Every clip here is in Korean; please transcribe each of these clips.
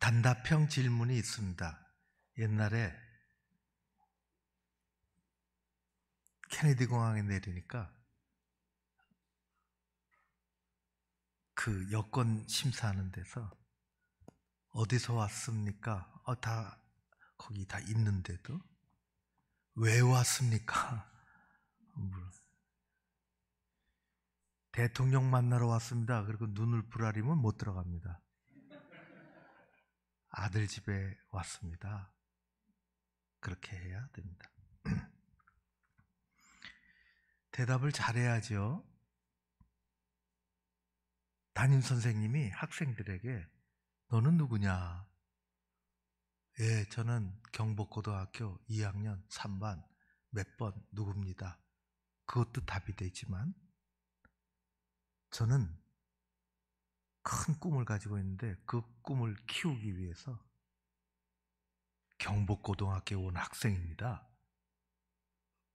단답형 질문이 있습니다. 옛날에 케네디 공항에 내리니까 그 여권 심사하는 데서 어디서 왔습니까? 다 거기 다 있는데도 왜 왔습니까? 대통령 만나러 왔습니다. 그리고 눈을 부라리면 못 들어갑니다. 아들 집에 왔습니다. 그렇게 해야 됩니다. 대답을 잘해야죠. 담임 선생님이 학생들에게 너는 누구냐? 예, 저는 경복고등학교 2학년 3반 몇 번 누굽니다. 그것도 답이 되지만 저는 큰 꿈을 가지고 있는데 그 꿈을 키우기 위해서 경복고등학교에 온 학생입니다.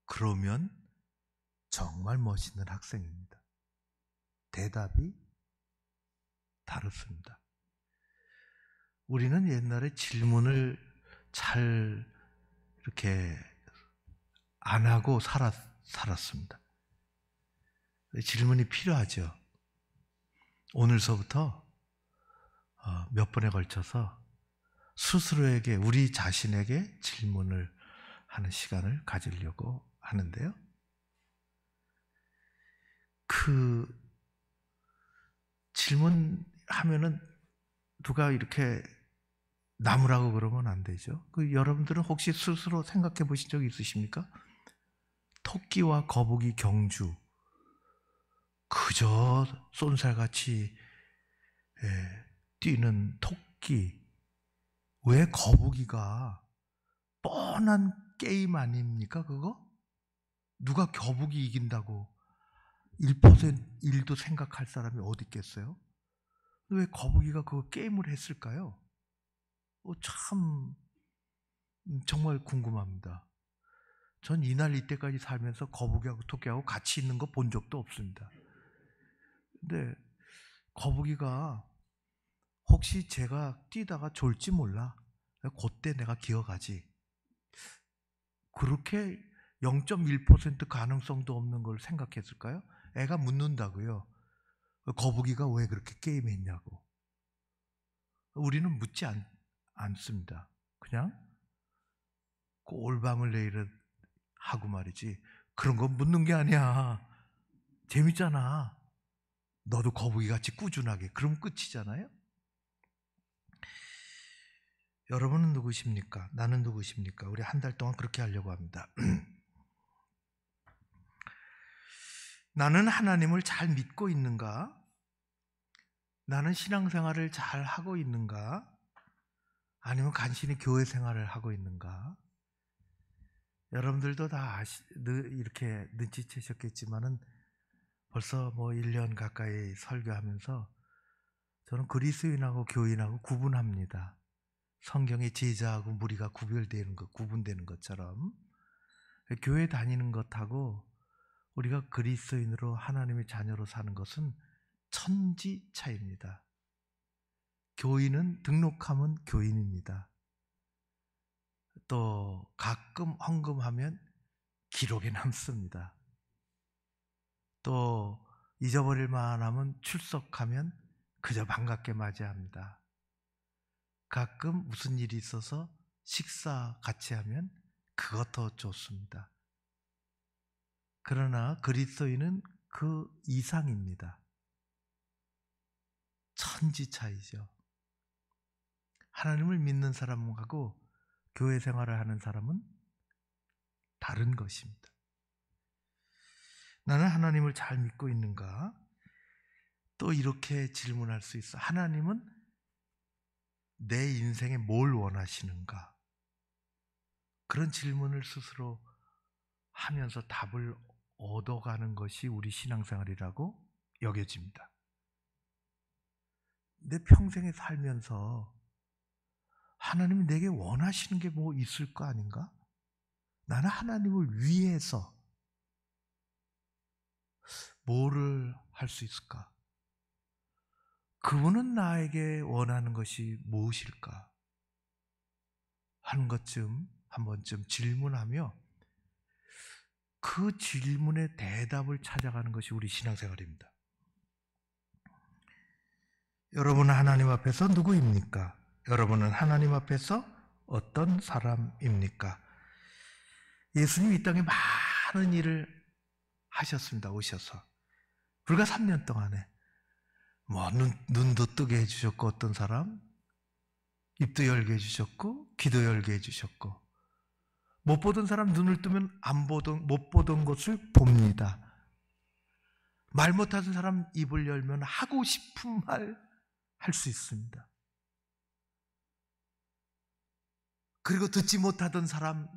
그러면 정말 멋있는 학생입니다. 대답이 다릅니다. 우리는 옛날에 질문을 잘 이렇게 안 하고 살았습니다. 질문이 필요하죠. 오늘서부터 몇 번에 걸쳐서 스스로에게, 우리 자신에게 질문을 하는 시간을 가지려고 하는데요. 그 질문하면은 누가 이렇게 나무라고 그러면 안 되죠. 여러분들은 혹시 스스로 생각해 보신 적 있으십니까? 토끼와 거북이 경주, 그저 쏜살같이 뛰는 토끼, 왜 거북이가 뻔한 게임 아닙니까 그거? 누가 거북이 이긴다고 1%, 1도 생각할 사람이 어디 있겠어요? 왜 거북이가 그 게임을 했을까요? 참 정말 궁금합니다. 전 이날 이때까지 살면서 거북이하고 토끼하고 같이 있는 거 본 적도 없습니다. 근데 거북이가 혹시 제가 뛰다가 졸지 몰라. 그때 내가 기어가지. 그렇게 0.1% 가능성도 없는 걸 생각했을까요? 애가 묻는다고요. 거북이가 왜 그렇게 게임했냐고. 우리는 묻지 않습니다. 그냥 그 올밤을 내일은 하고 말이지. 그런 거 묻는 게 아니야. 재밌잖아. 너도 거북이같이 꾸준하게. 그럼 끝이잖아요. 여러분은 누구십니까? 나는 누구십니까? 우리 한 달 동안 그렇게 하려고 합니다. 나는 하나님을 잘 믿고 있는가? 나는 신앙생활을 잘 하고 있는가? 아니면 간신히 교회 생활을 하고 있는가? 여러분들도 다 이렇게 눈치채셨겠지만은 벌써 1년 가까이 설교하면서 저는 그리스도인하고 교인하고 구분합니다. 성경의 제자하고 무리가 구분되는 것처럼 교회 다니는 것하고 우리가 그리스도인으로 하나님의 자녀로 사는 것은 천지 차이입니다. 교인은 등록하면 교인입니다. 또 가끔 헌금하면 기록에 남습니다. 또 잊어버릴 만하면 출석하면 그저 반갑게 맞이합니다. 가끔 무슨 일이 있어서 식사 같이 하면 그것 더 좋습니다. 그러나 그리스도인은 그 이상입니다. 천지 차이죠. 하나님을 믿는 사람하고 교회 생활을 하는 사람은 다른 것입니다. 나는 하나님을 잘 믿고 있는가? 또 이렇게 질문할 수 있어. 하나님은 내 인생에 뭘 원하시는가? 그런 질문을 스스로 하면서 답을 얻어가는 것이 우리 신앙생활이라고 여겨집니다. 내 평생에 살면서 하나님이 내게 원하시는 게 뭐 있을 거 아닌가? 나는 하나님을 위해서 뭐를 할 수 있을까? 그분은 나에게 원하는 것이 무엇일까 하는 것쯤 한 번쯤 질문하며 그 질문의 대답을 찾아가는 것이 우리 신앙생활입니다. 여러분은 하나님 앞에서 누구입니까? 여러분은 하나님 앞에서 어떤 사람입니까? 예수님 이 땅에 많은 일을 하셨습니다. 오셔서 불과 3년 동안에 눈도 뜨게 해주셨고, 어떤 사람 입도 열게 해주셨고, 귀도 열게 해주셨고, 못 보던 사람 눈을 뜨면 못 보던 것을 봅니다. 말 못하는 사람 입을 열면 하고 싶은 말 할 수 있습니다. 그리고 듣지 못하던 사람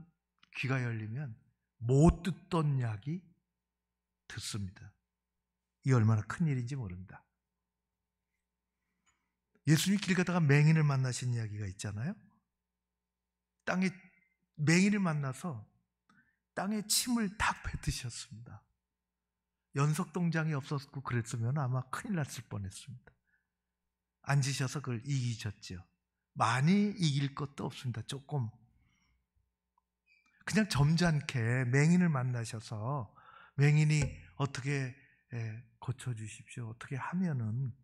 귀가 열리면 못 듣던 이야기 듣습니다. 이 얼마나 큰 일인지 모릅니다. 예수님이 길 가다가 맹인을 만나신 이야기가 있잖아요. 땅에 맹인을 만나서 땅에 침을 탁 뱉으셨습니다. 연석동장이 없었고 그랬으면 아마 큰일 났을 뻔했습니다. 앉으셔서 그걸 이기셨죠. 많이 이길 것도 없습니다. 조금. 그냥 점잖게 맹인을 만나셔서 맹인이 어떻게 고쳐주십시오. 어떻게 하면은,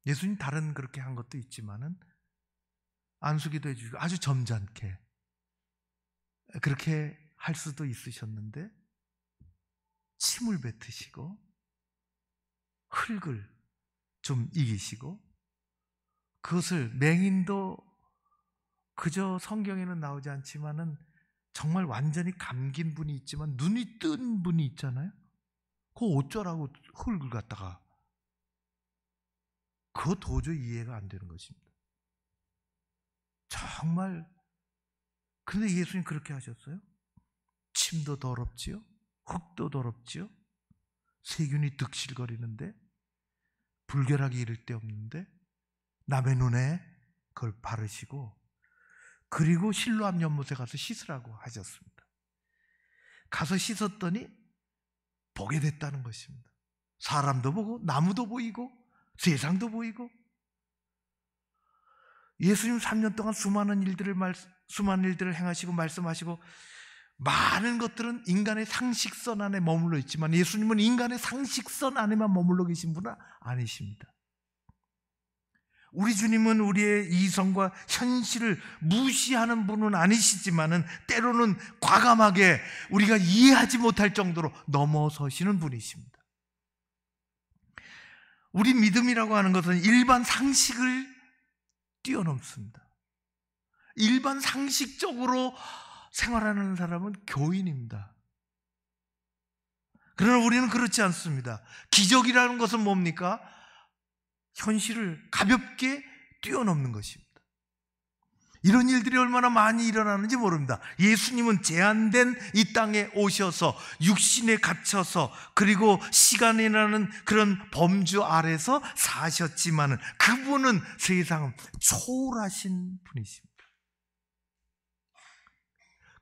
예수님 다른 그렇게 한 것도 있지만은 안수기도 해주시고 아주 점잖게 그렇게 할 수도 있으셨는데 침을 뱉으시고 흙을 좀 이기시고, 그것을 맹인도 그저 성경에는 나오지 않지만은 정말 완전히 감긴 분이 있지만 눈이 뜬 분이 있잖아요. 그거 어쩌라고 흙을 갖다가, 그거 도저히 이해가 안 되는 것입니다. 정말. 근데 예수님 그렇게 하셨어요? 침도 더럽지요, 흙도 더럽지요, 세균이 득실거리는데, 불결하게 이를 데 없는데 남의 눈에 그걸 바르시고, 그리고 실로암 연못에 가서 씻으라고 하셨습니다. 가서 씻었더니 보게 됐다는 것입니다. 사람도 보고 나무도 보이고 세상도 보이고. 예수님 3년 동안 수많은 일들을 행하시고 말씀하시고, 많은 것들은 인간의 상식선 안에 머물러 있지만 예수님은 인간의 상식선 안에만 머물러 계신 분은 아니십니다. 우리 주님은 우리의 이성과 현실을 무시하는 분은 아니시지만은 때로는 과감하게 우리가 이해하지 못할 정도로 넘어서시는 분이십니다. 우리 믿음이라고 하는 것은 일반 상식을 뛰어넘습니다. 일반 상식적으로 생활하는 사람은 교인입니다. 그러나 우리는 그렇지 않습니다. 기적이라는 것은 뭡니까? 현실을 가볍게 뛰어넘는 것입니다. 이런 일들이 얼마나 많이 일어나는지 모릅니다. 예수님은 제한된 이 땅에 오셔서 육신에 갇혀서 그리고 시간이라는 그런 범주 아래서 사셨지만은 그분은 세상을 초월하신 분이십니다.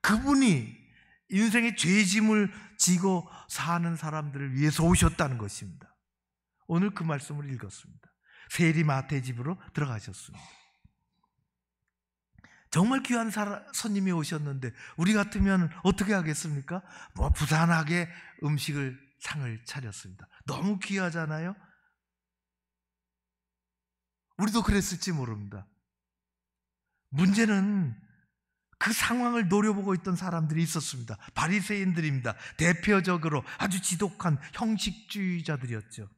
그분이 인생의 죄짐을 지고 사는 사람들을 위해서 오셨다는 것입니다. 오늘 그 말씀을 읽었습니다. 세리 마태 집으로 들어가셨습니다. 정말 귀한 손님이 오셨는데 우리 같으면 어떻게 하겠습니까? 부산하게 상을 차렸습니다. 너무 귀하잖아요. 우리도 그랬을지 모릅니다. 문제는 그 상황을 노려보고 있던 사람들이 있었습니다. 바리새인들입니다. 대표적으로 아주 지독한 형식주의자들이었죠.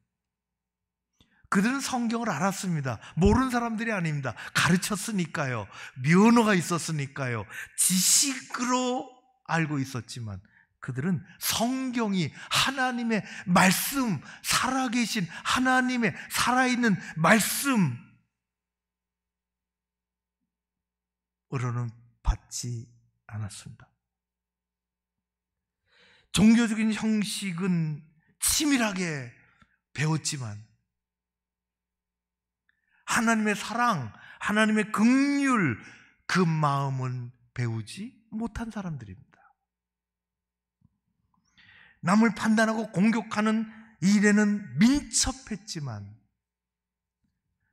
그들은 성경을 알았습니다. 모르는 사람들이 아닙니다. 가르쳤으니까요. 면허가 있었으니까요. 지식으로 알고 있었지만 그들은 성경이 하나님의 말씀, 살아계신 하나님의 살아있는 말씀으로는 받지 않았습니다. 종교적인 형식은 치밀하게 배웠지만 하나님의 사랑, 하나님의 긍휼, 그 마음은 배우지 못한 사람들입니다. 남을 판단하고 공격하는 일에는 민첩했지만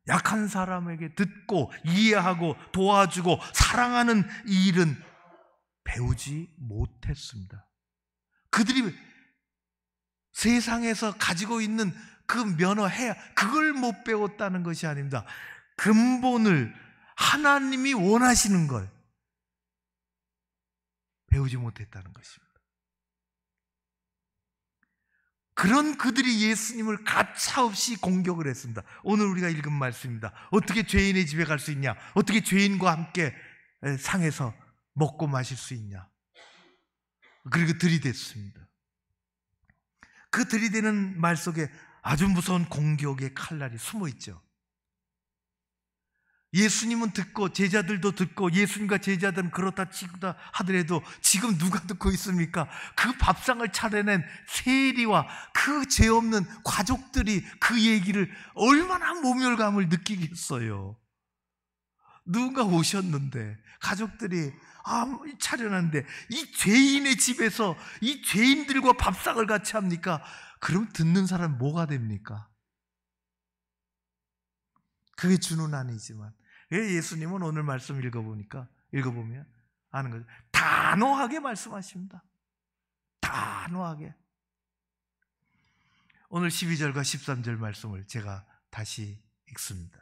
약한 사람에게 듣고 이해하고 도와주고 사랑하는 이 일은 배우지 못했습니다. 그들이 세상에서 가지고 있는 그 면허해야 그걸 못 배웠다는 것이 아닙니다. 근본을 하나님이 원하시는 걸 배우지 못했다는 것입니다. 그런 그들이 예수님을 가차없이 공격을 했습니다. 오늘 우리가 읽은 말씀입니다. 어떻게 죄인의 집에 갈 수 있냐? 어떻게 죄인과 함께 상에서 먹고 마실 수 있냐? 그리고 들이댔습니다. 그 들이대는 말 속에 아주 무서운 공격의 칼날이 숨어 있죠. 예수님은 듣고 제자들도 듣고 예수님과 제자들은 그렇다 치고다 하더라도 지금 누가 듣고 있습니까? 그 밥상을 차려낸 세리와 그 죄 없는 가족들이 그 얘기를 얼마나 모멸감을 느끼겠어요. 누군가 오셨는데 가족들이 차려놨는데 이 죄인의 집에서 이 죄인들과 밥상을 같이 합니까? 그럼 듣는 사람은 뭐가 됩니까? 그게 주는 아니지만 예수님은 오늘 말씀 읽어보면 아는 거죠. 단호하게 말씀하십니다. 단호하게. 오늘 12절과 13절 말씀을 제가 다시 읽습니다.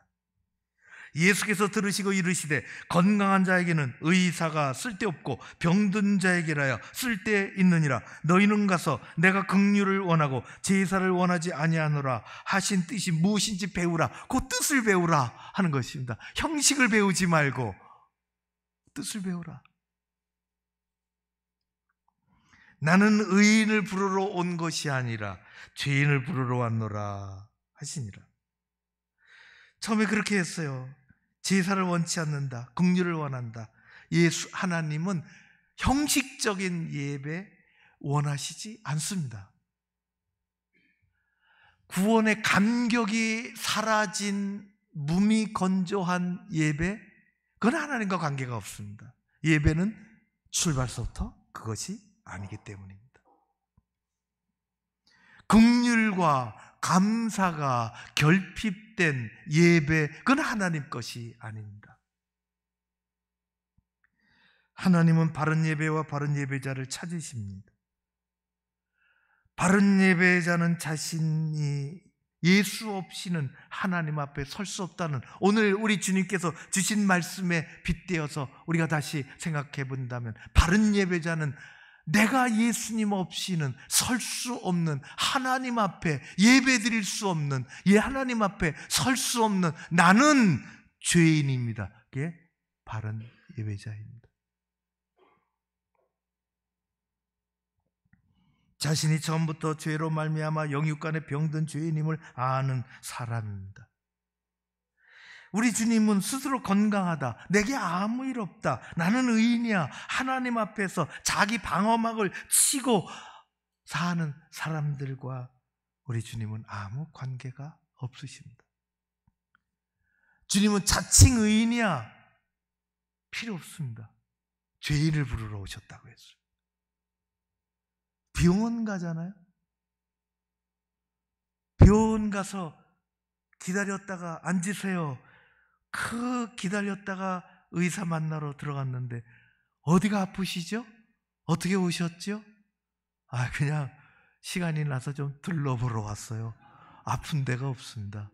예수께서 들으시고 이르시되 건강한 자에게는 의사가 쓸데없고 병든 자에게라야 쓸데있느니라. 너희는 가서 내가 긍휼을 원하고 제사를 원하지 아니하노라 하신 뜻이 무엇인지 배우라. 그 뜻을 배우라 하는 것입니다. 형식을 배우지 말고 뜻을 배우라. 나는 의인을 부르러 온 것이 아니라 죄인을 부르러 왔노라 하시니라. 처음에 그렇게 했어요. 제사를 원치 않는다. 긍휼을 원한다. 하나님은 형식적인 예배 원하시지 않습니다. 구원의 감격이 사라진 무미건조한 예배, 그건 하나님과 관계가 없습니다. 예배는 출발서부터 그것이 아니기 때문입니다. 긍휼과 감사가 결핍된 예배, 그건 하나님 것이 아닙니다. 하나님은 바른 예배와 바른 예배자를 찾으십니다. 바른 예배자는 자신이 예수 없이는 하나님 앞에 설 수 없다는, 오늘 우리 주님께서 주신 말씀에 빗대어서 우리가 다시 생각해 본다면, 바른 예배자는 내가 예수님 없이는 설 수 없는, 하나님 앞에 예배 드릴 수 없는, 하나님 앞에 설 수 없는 나는 죄인입니다. 그게 바른 예배자입니다. 자신이 처음부터 죄로 말미암아 영육간에 병든 죄인임을 아는 사람입니다. 우리 주님은 스스로 건강하다, 내게 아무 일 없다, 나는 의인이야, 하나님 앞에서 자기 방어막을 치고 사는 사람들과 우리 주님은 아무 관계가 없으십니다. 주님은 자칭 의인이야, 필요 없습니다. 죄인을 부르러 오셨다고 했어요. 병원 가잖아요. 병원 가서 기다렸다가 앉으세요. 그 기다렸다가 의사 만나러 들어갔는데 어디가 아프시죠? 어떻게 오셨죠? 그냥 시간이 나서 좀 둘러보러 왔어요. 아픈 데가 없습니다.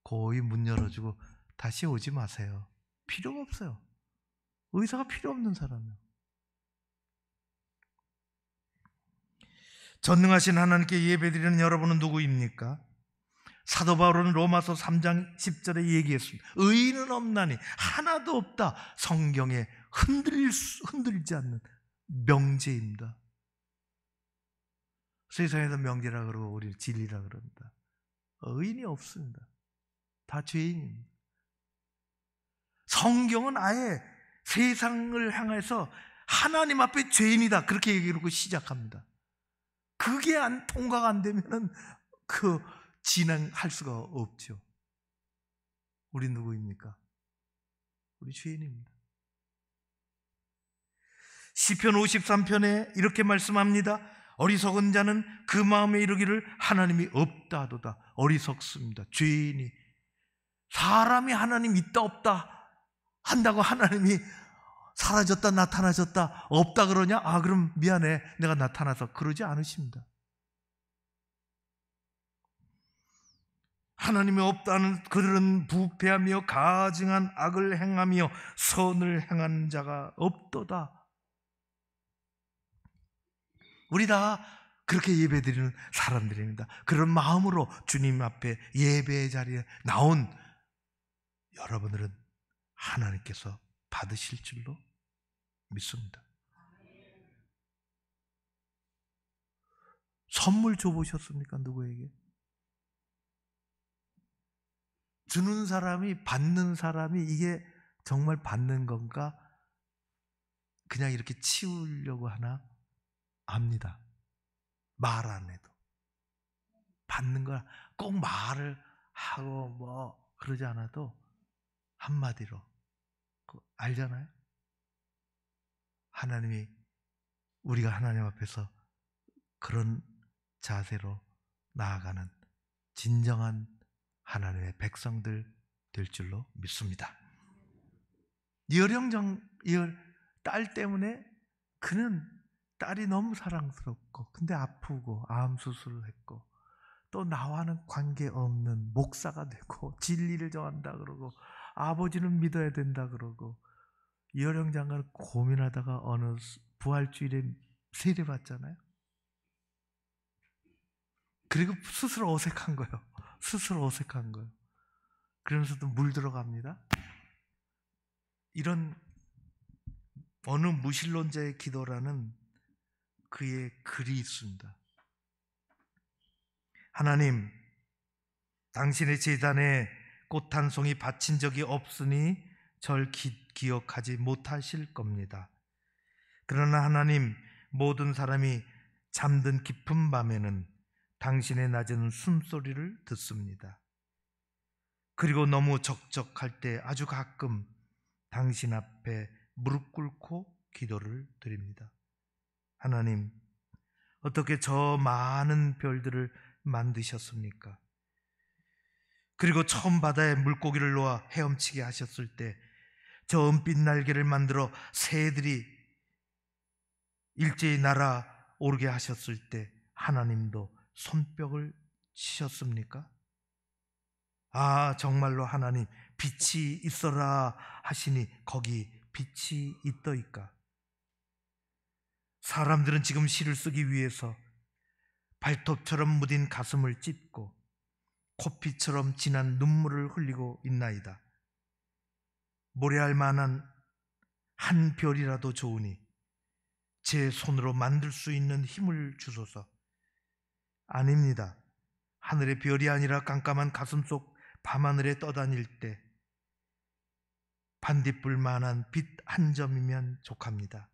거의 문 열어주고 다시 오지 마세요. 필요가 없어요. 의사가 필요 없는 사람이에요. 전능하신 하나님께 예배드리는 여러분은 누구입니까? 사도 바울은 로마서 3장 10절에 얘기했습니다. 의인은 없나니 하나도 없다. 성경에 흔들리지 않는 명제입니다. 세상에서 명제라 그러고 우리는 진리라 그럽니다. 의인이 없습니다. 다 죄인입니다. 성경은 아예 세상을 향해서 하나님 앞에 죄인이다, 그렇게 얘기하고 시작합니다. 그게 통과가 안 되면은 진행할 수가 없죠. 우리 누구입니까? 우리 죄인입니다. 시편 53편에 이렇게 말씀합니다. 어리석은 자는 그 마음에 이르기를 하나님이 없다 하도다. 어리석습니다. 죄인이. 사람이 하나님 있다 없다 한다고 하나님이 사라졌다 나타나셨다 없다 그러냐? 아, 그럼 미안해, 내가 나타나서. 그러지 않으십니다. 하나님이 없다는 그들은 부패하며 가증한 악을 행하며 선을 행하는 자가 없도다. 우리 다 그렇게 예배드리는 사람들입니다. 그런 마음으로 주님 앞에 예배의 자리에 나온 여러분들은 하나님께서 받으실 줄로 믿습니다. 선물 줘보셨습니까? 누구에게? 주는 사람이, 받는 사람이 이게 정말 받는 건가? 그냥 이렇게 치우려고 하나? 압니다. 말 안 해도. 받는 걸 꼭 말을 하고 뭐 그러지 않아도 한마디로 알잖아요. 하나님이, 우리가 하나님 앞에서 그런 자세로 나아가는 진정한 하나님의 백성들 될 줄로 믿습니다. 딸 때문에 그는 딸이 너무 사랑스럽고 근데 아프고 암 수술을 했고 또 나와는 관계없는 목사가 되고 진리를 정한다 그러고 아버지는 믿어야 된다 그러고 이어령 장관은 고민하다가 어느 부활주일에 세례받잖아요. 그리고 스스로 어색한 거예요. 스스로 어색한 거예요. 그러면서도 물 들어갑니다. 이런 어느 무신론자의 기도라는 그의 글이 있습니다. 하나님, 당신의 제단에 꽃 한 송이 바친 적이 없으니 절 기억하지 못하실 겁니다. 그러나 하나님, 모든 사람이 잠든 깊은 밤에는 당신의 낮은 숨소리를 듣습니다. 그리고 너무 적적할 때 아주 가끔 당신 앞에 무릎 꿇고 기도를 드립니다. 하나님, 어떻게 저 많은 별들을 만드셨습니까? 그리고 처음 바다에 물고기를 놓아 헤엄치게 하셨을 때 저 은빛 날개를 만들어 새들이 일제히 날아오르게 하셨을 때 하나님도 손뼉을 치셨습니까? 아, 정말로 하나님, 빛이 있어라 하시니 거기 빛이 있더이까? 사람들은 지금 시를 쓰기 위해서 발톱처럼 무딘 가슴을 찢고 코피처럼 진한 눈물을 흘리고 있나이다. 모래알 만한 한 별이라도 좋으니 제 손으로 만들 수 있는 힘을 주소서. 아닙니다. 하늘의 별이 아니라 깜깜한 가슴 속 밤하늘에 떠다닐 때 반딧불만한 빛 한 점이면 족합니다.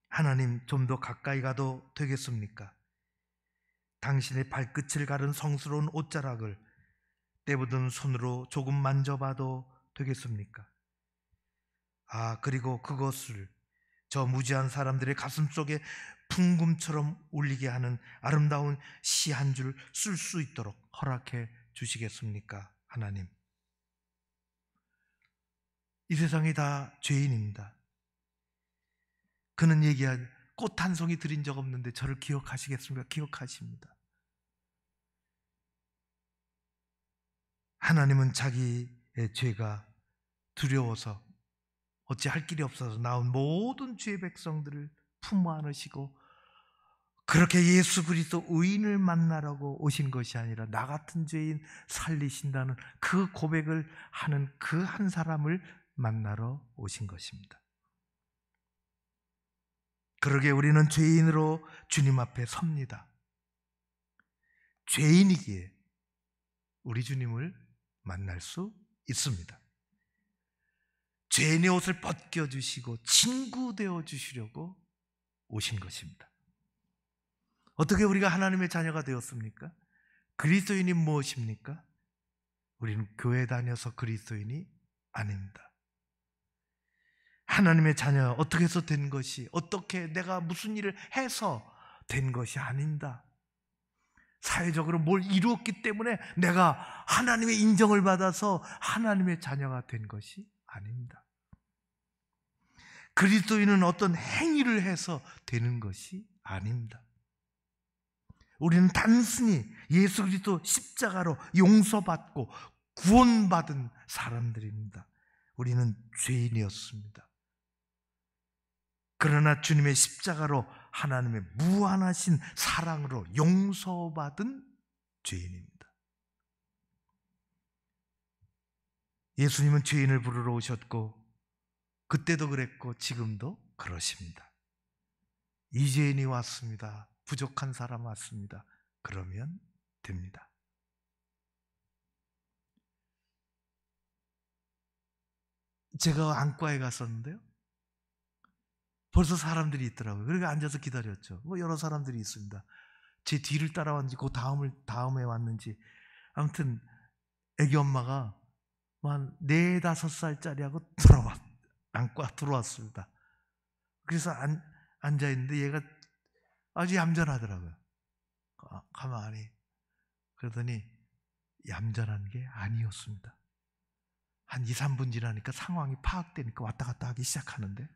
하나님, 좀 더 가까이 가도 되겠습니까? 당신의 발끝을 가른 성스러운 옷자락을 때묻은 손으로 조금 만져봐도 되겠습니까? 아, 그리고 그것을 저 무지한 사람들의 가슴 속에 풍금처럼 울리게 하는 아름다운 시 한 줄 쓸 수 있도록 허락해 주시겠습니까? 하나님, 이 세상이 다 죄인입니다. 그는 얘기한 꽃 한 송이 드린 적 없는데 저를 기억하시겠습니까? 기억하십니다. 하나님은 자기의 죄가 두려워서 어찌할 길이 없어서 나온 모든 죄의 백성들을 품어 안으시고 그렇게 예수 그리스도 의인을 만나라고 오신 것이 아니라 나 같은 죄인 살리신다는 그 고백을 하는 그 한 사람을 만나러 오신 것입니다. 그러게 우리는 죄인으로 주님 앞에 섭니다. 죄인이기에 우리 주님을 만날 수 있습니다. 죄인의 옷을 벗겨주시고 친구 되어주시려고 오신 것입니다. 어떻게 우리가 하나님의 자녀가 되었습니까? 그리스도인이 무엇입니까? 우리는 교회 다녀서 그리스도인이 아닙니다. 하나님의 자녀 어떻게 해서 된 것이, 어떻게 내가 무슨 일을 해서 된 것이 아닙니다. 사회적으로 뭘 이루었기 때문에 내가 하나님의 인정을 받아서 하나님의 자녀가 된 것이 아닙니다. 그리스도인은 어떤 행위를 해서 되는 것이 아닙니다. 우리는 단순히 예수 그리스도 십자가로 용서받고 구원받은 사람들입니다. 우리는 죄인이었습니다. 그러나 주님의 십자가로 하나님의 무한하신 사랑으로 용서받은 죄인입니다. 예수님은 죄인을 부르러 오셨고 그때도 그랬고 지금도 그러십니다. 이 죄인이 왔습니다. 부족한 사람 왔습니다. 그러면 됩니다. 제가 안과에 갔었는데요, 벌써 사람들이 있더라고요. 그러니까 앉아서 기다렸죠. 여러 사람들이 있습니다. 제 뒤를 따라왔는지 그 다음에 왔는지, 아무튼 애기 엄마가 한 4, 5살짜리하고 안과 들어왔습니다. 그래서 앉아있는데 얘가 아주 얌전하더라고요. 가만히. 그러더니 얌전한 게 아니었습니다. 한 2, 3분 지나니까 상황이 파악되니까 왔다 갔다 하기 시작하는데,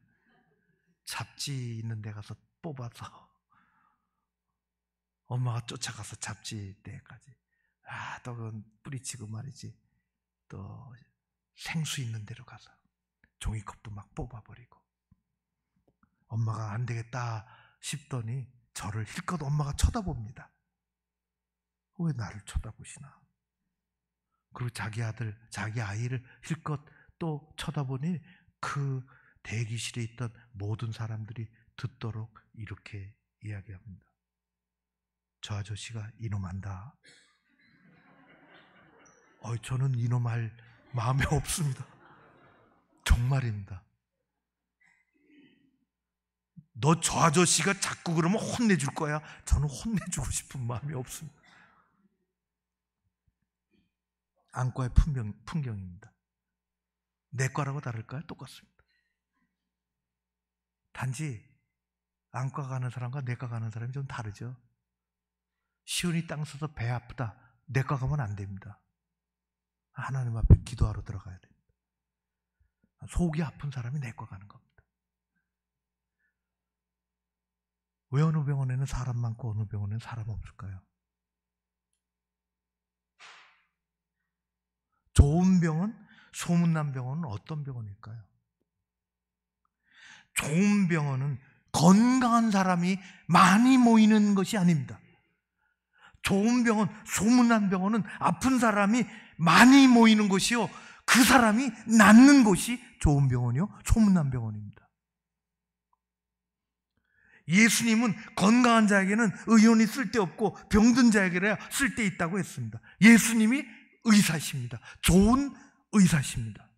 잡지 있는 데 가서 뽑아서 엄마가 쫓아가서 잡지 때까지, 또 그건 뿌리치고 말이지, 또 생수 있는 데로 가서 종이컵도 막 뽑아버리고, 엄마가 안 되겠다 싶더니 저를 힐끗 엄마가 쳐다봅니다. 왜 나를 쳐다보시나? 그리고 자기 아이를 힐끗 또 쳐다보니 그 대기실에 있던 모든 사람들이 듣도록 이렇게 이야기합니다. 저 아저씨가 이놈한다. 저는 이놈할 마음이 없습니다. 정말입니다. 너 저 아저씨가 자꾸 그러면 혼내줄 거야. 저는 혼내주고 싶은 마음이 없습니다. 안과의 풍경입니다. 내과라고 다를까요? 똑같습니다. 단지 안과 가는 사람과 내과 가는 사람이 좀 다르죠. 시온이 땅 써서 배 아프다, 내과 가면 안 됩니다. 하나님 앞에 기도하러 들어가야 됩니다. 속이 아픈 사람이 내과 가는 겁니다. 왜 어느 병원에는 사람 많고 어느 병원에는 사람 없을까요? 좋은 병원, 소문난 병원은 어떤 병원일까요? 좋은 병원은 건강한 사람이 많이 모이는 것이 아닙니다. 좋은 병원, 소문난 병원은 아픈 사람이 많이 모이는 곳이요, 그 사람이 낫는 곳이 좋은 병원이요, 소문난 병원입니다. 예수님은 건강한 자에게는 의원이 쓸데없고 병든 자에게는 쓸데있다고 했습니다. 예수님이 의사십니다. 좋은 의사십니다.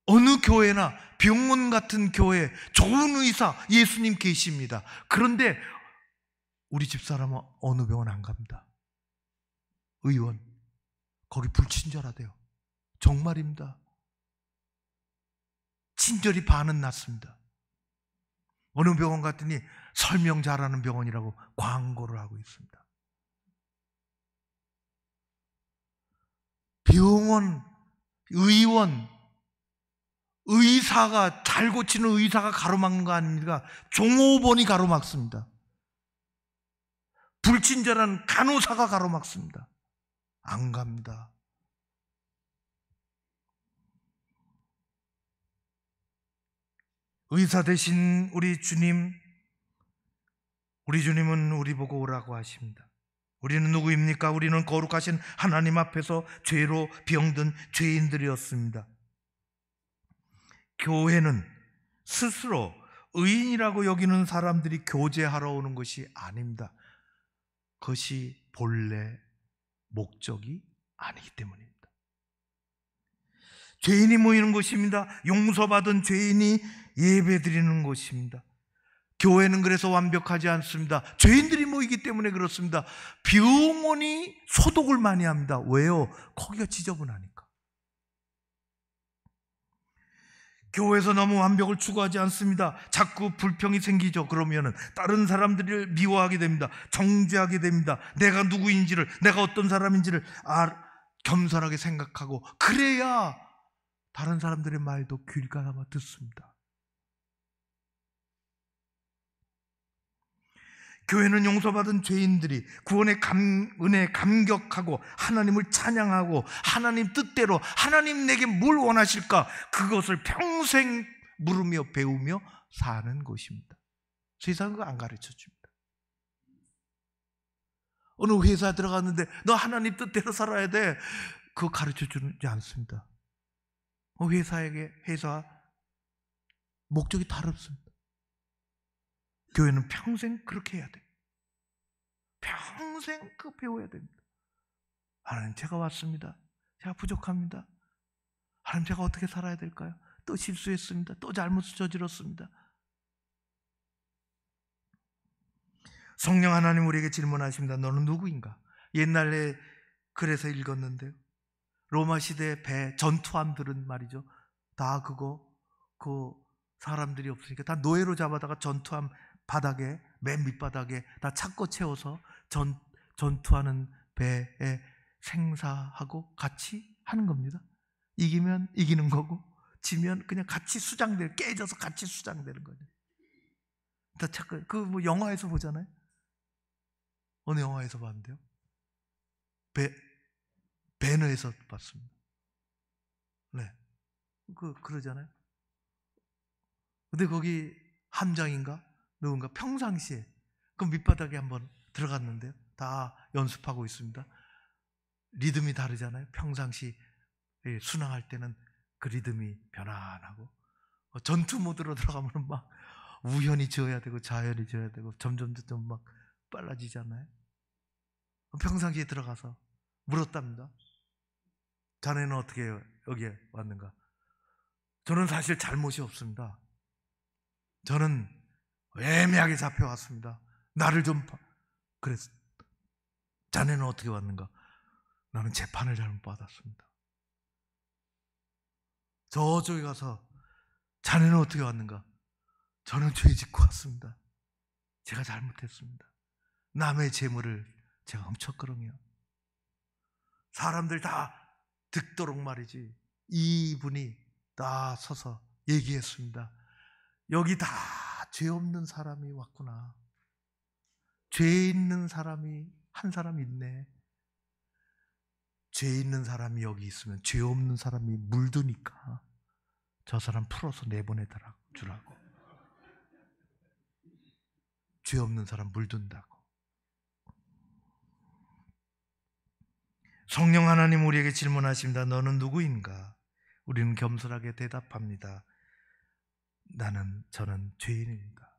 어느 교회나 병원 같은 교회에 좋은 의사 예수님 계십니다. 그런데 우리 집사람은 어느 병원 안 갑니다. 의원, 거기 불친절하대요. 정말입니다. 친절이 반은 낫습니다. 어느 병원 갔더니 설명 잘하는 병원이라고 광고를 하고 있습니다. 병원, 의원, 의사가, 잘 고치는 의사가 가로막는 거 아닙니까? 종업원이 가로막습니다. 불친절한 간호사가 가로막습니다. 안 갑니다. 의사 대신 우리 주님은 우리 보고 오라고 하십니다. 우리는 누구입니까? 우리는 거룩하신 하나님 앞에서 죄로 병든 죄인들이었습니다. 교회는 스스로 의인이라고 여기는 사람들이 교제하러 오는 것이 아닙니다. 그것이 본래 목적이 아니기 때문입니다. 죄인이 모이는 곳입니다. 용서받은 죄인이 예배드리는 곳입니다. 교회는 그래서 완벽하지 않습니다. 죄인들이 모이기 때문에 그렇습니다. 병원이 소독을 많이 합니다. 왜요? 거기가 지저분하니까. 교회에서 너무 완벽을 추구하지 않습니다. 자꾸 불평이 생기죠. 그러면은 다른 사람들을 미워하게 됩니다. 정죄하게 됩니다. 내가 누구인지를, 내가 어떤 사람인지를 겸손하게 생각하고, 그래야 다른 사람들의 말도 귀를 감아 듣습니다. 교회는 용서받은 죄인들이 구원의 은혜에 감격하고 하나님을 찬양하고 하나님 뜻대로 하나님 내게 뭘 원하실까, 그것을 평생 물으며 배우며 사는 곳입니다. 세상은 그거 안 가르쳐 줍니다. 어느 회사 들어갔는데 너 하나님 뜻대로 살아야 돼, 그거 가르쳐 주지 않습니다. 회사 목적이 다릅니다. 교회는 평생 그렇게 해야 돼요. 평생 그 배워야 됩니다. 하나님, 제가 왔습니다. 제가 부족합니다. 하나님, 제가 어떻게 살아야 될까요? 또 실수했습니다. 또 잘못을 저질렀습니다. 성령 하나님 우리에게 질문하십니다. 너는 누구인가? 옛날에 그래서 읽었는데요, 로마 시대 배 전투함들은 말이죠, 다 그 사람들이 없으니까 다 노예로 잡아다가 전투함 바닥에, 맨 밑바닥에 다 찾고 채워서 전투하는 배에 생사하고 같이 하는 겁니다. 이기면 이기는 거고, 지면 그냥 같이 깨져서 같이 수장되는 거죠. 다 찾고, 뭐 영화에서 보잖아요. 어느 영화에서 봤는데요? 배너에서 봤습니다. 네. 그러잖아요. 근데 거기 함장인가? 누군가 평상시에 그 밑바닥에 한번 들어갔는데요, 다 연습하고 있습니다. 리듬이 다르잖아요. 평상시 순항할 때는 그 리듬이 편안하고, 전투 모드로 들어가면 막 우연히 지어야 되고 자연히 지어야 되고 점점 막 빨라지잖아요. 평상시에 들어가서 물었답니다. 자네는 어떻게 여기에 왔는가? 저는 사실 잘못이 없습니다. 저는 애매하게 잡혀왔습니다. 나를 좀 그래서. 자네는 어떻게 왔는가? 나는 재판을 잘못 받았습니다. 저쪽에 가서 자네는 어떻게 왔는가? 저는 죄 짓고 왔습니다. 제가 잘못했습니다. 남의 재물을 제가 훔쳤거든요. 사람들 다 듣도록 말이지, 이분이 다 서서 얘기했습니다. 여기 다 죄 없는 사람이 왔구나. 죄 있는 사람이 한 사람 있네. 죄 있는 사람이 여기 있으면 죄 없는 사람이 물드니까 저 사람 풀어서 내보내더라고 주라고. 죄 없는 사람 물든다고. 성령 하나님 우리에게 질문하십니다. 너는 누구인가? 우리는 겸손하게 대답합니다. 저는 죄인입니다.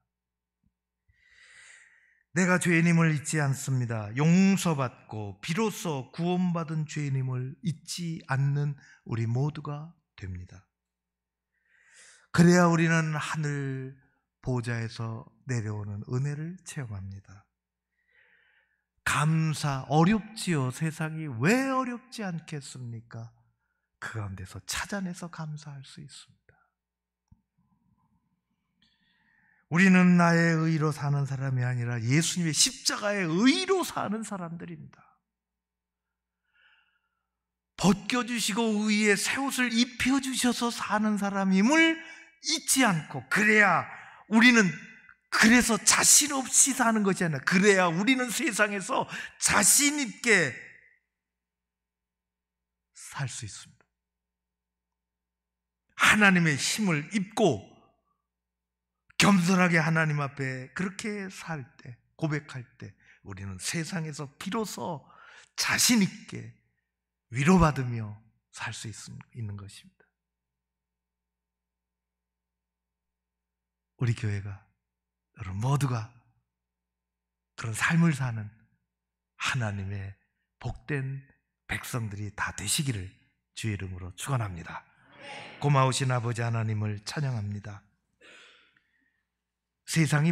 내가 죄인임을 잊지 않습니다. 용서받고 비로소 구원받은 죄인임을 잊지 않는 우리 모두가 됩니다. 그래야 우리는 하늘 보좌에서 내려오는 은혜를 체험합니다. 감사, 어렵지요. 세상이 왜 어렵지 않겠습니까? 그 가운데서 찾아내서 감사할 수 있습니다. 우리는 나의 의로 사는 사람이 아니라 예수님의 십자가의 의로 사는 사람들입니다. 벗겨주시고 의의 새 옷을 입혀주셔서 사는 사람임을 잊지 않고, 그래야 우리는 그래서 자신 없이 사는 것이 아니라, 그래야 우리는 세상에서 자신 있게 살 수 있습니다. 하나님의 힘을 입고 겸손하게 하나님 앞에 그렇게 살 때, 고백할 때 우리는 세상에서 비로소 자신 있게 위로받으며 살 수 있는 것입니다. 우리 교회가, 여러분 모두가 그런 삶을 사는 하나님의 복된 백성들이 다 되시기를 주의 이름으로 축원합니다. 고마우신 아버지 하나님을 찬양합니다. 세상이